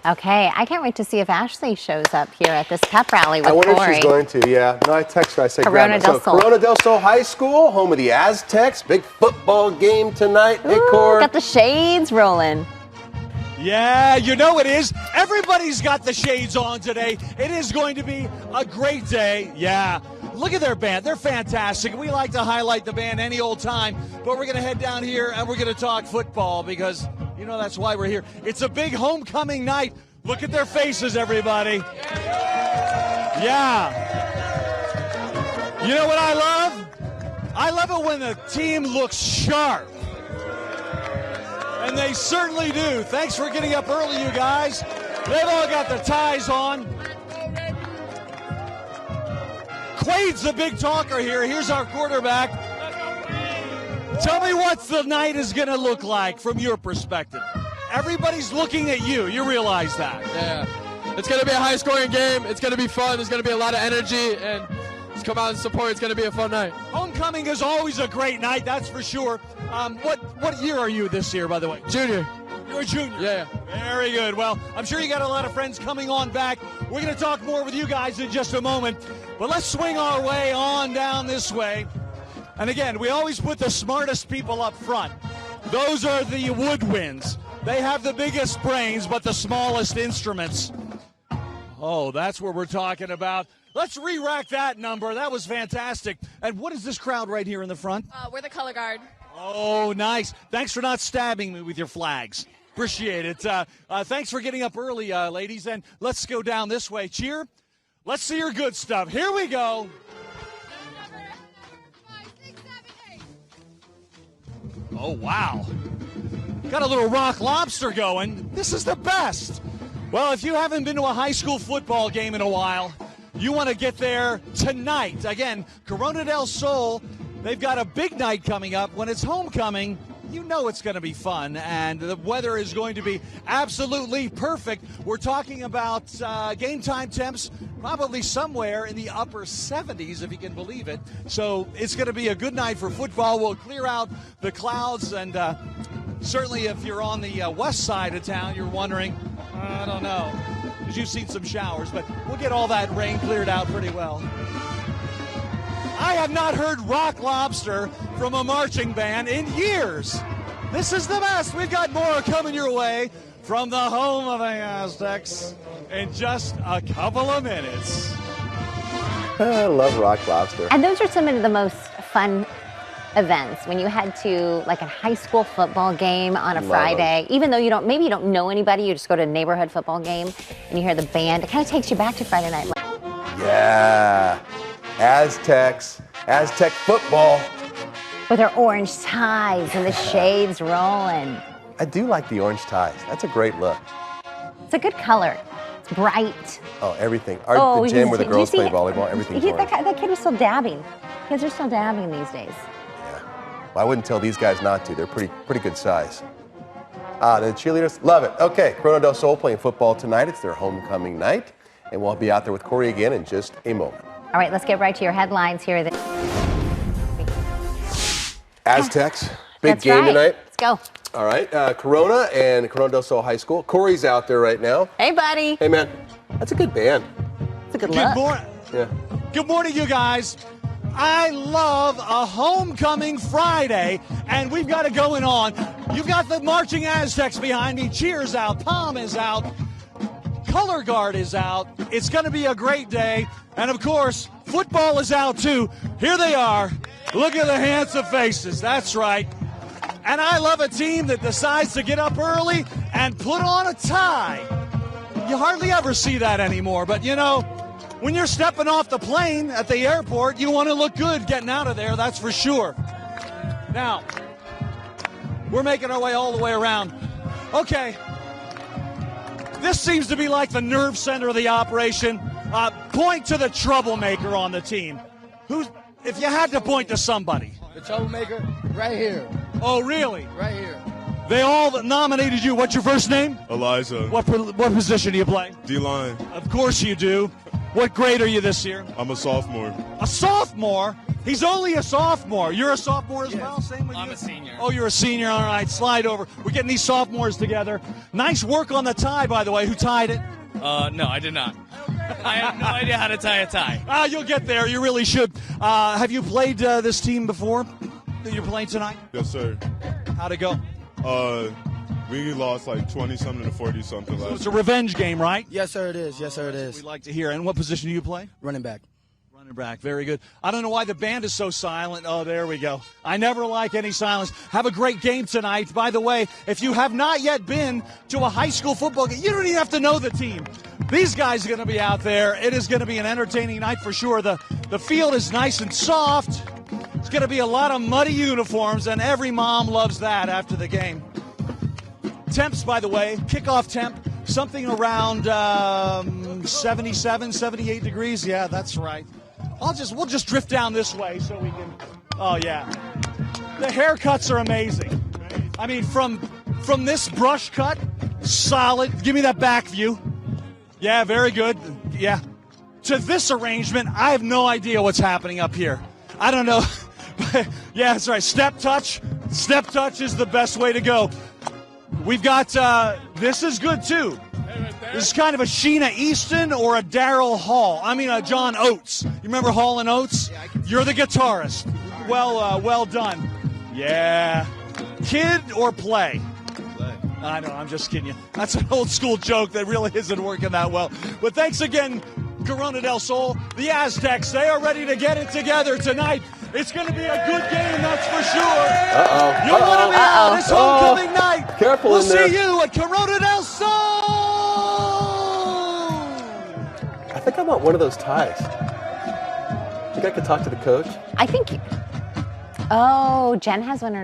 Okay, I can't wait to see if Ashley shows up here at this pep rally with Corey. I wonder if she's going to, yeah. No, I text her, I said, Corona del Sol. Corona del Sol High School, home of the Aztecs. Big football game tonight. Ooh, hey, Cor. got the shades rolling. Yeah, you know it is. Everybody's got the shades on today. It is going to be a great day. Yeah. Look at their band. They're fantastic. We like to highlight the band any old time, but we're going to head down here and we're going to talk football because, you know, that's why we're here. It's a big homecoming night. Look at their faces, everybody. Yeah. You know what I love? I love it when the team looks sharp. And they certainly do. Thanks for getting up early, you guys. They've all got their ties on. Quade's the big talker here. Here's our quarterback. Tell me what the night is going to look like from your perspective. Everybody's looking at you. You realize that. Yeah. It's going to be a high-scoring game. It's going to be fun. There's going to be a lot of energy. And just come out and support. It's going to be a fun night. Homecoming is always a great night, that's for sure. What year are you this year, by the way? Junior. You're a junior? Yeah. Very good. Well, I'm sure you got a lot of friends coming on back. We're going to talk more with you guys in just a moment. But let's swing our way on down this way. And again, we always put the smartest people up front. Those are the woodwinds. They have the biggest brains, but the smallest instruments. Oh, that's what we're talking about. Let's re-rack that number. That was fantastic. And what is this crowd right here in the front? We're the color guard. Oh, nice. Thanks for not stabbing me with your flags. Appreciate it. Thanks for getting up early, ladies. And let's go down this way. Cheer. Let's see your good stuff. Here we go. Oh, wow. Got a little rock lobster going. This is the best. Well, if you haven't been to a high school football game in a while, you want to get there tonight. Again, Corona del Sol, they've got a big night coming up. When it's homecoming, you know it's going to be fun, and the weather is going to be absolutely perfect. We're talking about game time temps probably somewhere in the upper 70s, if you can believe it. So it's going to be a good night for football. We'll clear out the clouds, and certainly if you're on the west side of town, you're wondering, I don't know, because you've seen some showers, but we'll get all that rain cleared out pretty well. I have not heard Rock Lobster from a marching band in years. This is the best. We've got more coming your way from the home of the Aztecs in just a couple of minutes. I love Rock Lobster. And those are some of the most fun events when you head to like a high school football game on a Friday, even though you don't know anybody, you just go to a neighborhood football game and you hear the band. It kind of takes you back to Friday night. Yeah. Aztecs, Aztec football. With their orange ties and the shades rolling. I do like the orange ties. That's a great look. It's a good color. It's bright. Oh, everything. The gym where the girls play volleyball, everything's orange. That kid was still dabbing. Kids are still dabbing these days. Yeah. Well, I wouldn't tell these guys not to. They're pretty good size. The cheerleaders, love it. Okay, Corona del Sol playing football tonight. It's their homecoming night. And we'll be out there with Corey again in just a moment. All right, let's get right to your headlines here. Aztecs, big game tonight. Let's go. All right, Corona and Corona del Sol High School. Corey's out there right now. Hey, buddy. Hey, man. That's a good band. It's a good look. Yeah. Good morning, you guys. I love a homecoming Friday, and we've got it going on. You've got the marching Aztecs behind me. Cheers out. Palm is out. Color Guard is out. It's going to be a great day. And, of course, football is out, too. Here they are. Look at the handsome faces. That's right. And I love a team that decides to get up early and put on a tie. You hardly ever see that anymore. But, you know, when you're stepping off the plane at the airport, you want to look good getting out of there, that's for sure. Now, we're making our way all the way around. Okay. This seems to be like the nerve center of the operation. Point to the troublemaker on the team. If you had to point to somebody. The troublemaker, right here. Oh, really? Right here. They all nominated you. What's your first name? Eliza. What position do you play? D-line. Of course you do. What grade are you this year? I'm a sophomore. A sophomore? He's only a sophomore. You're a sophomore as well? Same with you? I'm a senior. Oh, you're a senior. All right, slide over. We're getting these sophomores together. Nice work on the tie, by the way. Who tied it? No, I did not. I have no idea how to tie a tie. You'll get there. You really should. Have you played this team before that you're playing tonight? Yes, sir. How'd it go? We lost like 20-something to 40-something So last it's a revenge game, right? Yes, sir, it is. Yes, sir, it is. We'd like to hear. And what position do you play? Running back. Running back. Very good. I don't know why the band is so silent. Oh, there we go. I never like any silence. Have a great game tonight. By the way, if you have not yet been to a high school football game, you don't even have to know the team. These guys are going to be out there. It is going to be an entertaining night for sure. The field is nice and soft. It's going to be a lot of muddy uniforms, and every mom loves that after the game. Temps, by the way, kickoff temp, something around 77, 78 degrees. Yeah, that's right. We'll just drift down this way so we can. Oh yeah, the haircuts are amazing. I mean, from this brush cut, solid. Give me that back view. Yeah, very good. Yeah. To this arrangement, I have no idea what's happening up here. I don't know. Yeah, that's right. Step touch. Step touch is the best way to go. We've got, this is good too. This is kind of a Sheena Easton or a Daryl Hall. I mean, John Oates. You remember Hall and Oates? You're the guitarist. Well done. Yeah. Kid or play? Play. I know, I'm just kidding you. That's an old school joke that really isn't working that well. But thanks again, Corona del Sol. The Aztecs, they are ready to get it together tonight. It's going to be a good game, that's for sure. You'll want to be out this homecoming night. Careful We'll in there. see you at Corona del Sol. I think I want one of those ties. Think I could talk to the coach? I think. Oh, Jen has one.